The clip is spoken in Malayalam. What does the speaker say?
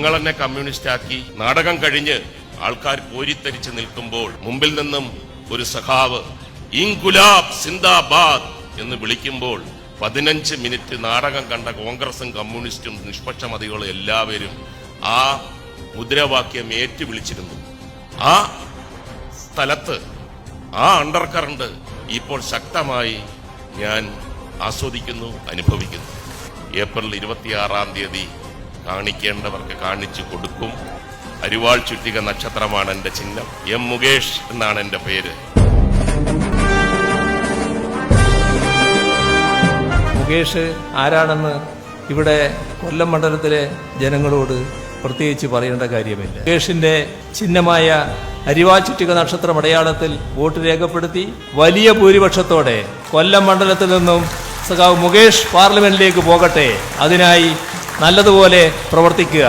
നിങ്ങൾ എന്നെ കമ്മ്യൂണിസ്റ്റ് ആക്കി. നാടകം കഴിഞ്ഞ് ആൾക്കാർ കോരിത്തരിച്ച് നിൽക്കുമ്പോൾ മുമ്പിൽ നിന്നും ഒരു സഖാവ് ഇൻകുലാബ് സിന്ദാബാദ് എന്ന് വിളിക്കുമ്പോൾ 15 മിനിറ്റ് നാടകം കണ്ട കോൺഗ്രസും കമ്മ്യൂണിസ്റ്റും നിഷ്പക്ഷമതികളും എല്ലാവരും ആ മുദ്രാവാക്യം ഏറ്റു വിളിച്ചിരുന്നു. ആ സ്ഥലത്ത് ആ അണ്ടർ കറണ്ട് ഇപ്പോൾ ശക്തമായി ഞാൻ ആസ്വദിക്കുന്നു, അനുഭവിക്കുന്നു. ഏപ്രിൽ 26-ാം തീയതി കാണിക്കേണ്ടവർക്ക് കാണിച്ചു കൊടുക്കും. അരിവാൾ ചുറ്റിക നക്ഷത്രമാണ് എന്റെ ചിഹ്നം. എം മുകേഷ് എന്നാണ് എന്റെ പേര്. മുകേഷ് ആരാണെന്ന് ഇവിടെ കൊല്ലം മണ്ഡലത്തിലെ ജനങ്ങളോട് പ്രത്യേകിച്ച് പറയേണ്ട കാര്യമില്ല. മുകേഷിന്റെ ചിഹ്നമായ അരിവാൾ ചുറ്റിക നക്ഷത്രം അടയാളത്തിൽ വോട്ട് രേഖപ്പെടുത്തി വലിയ ഭൂരിപക്ഷത്തോടെ കൊല്ലം മണ്ഡലത്തിൽ നിന്നും സഖാവ് മുകേഷ് പാർലമെന്റിലേക്ക് പോകട്ടെ. അതിനായി നല്ലതുപോലെ പ്രവർത്തിക്കുക.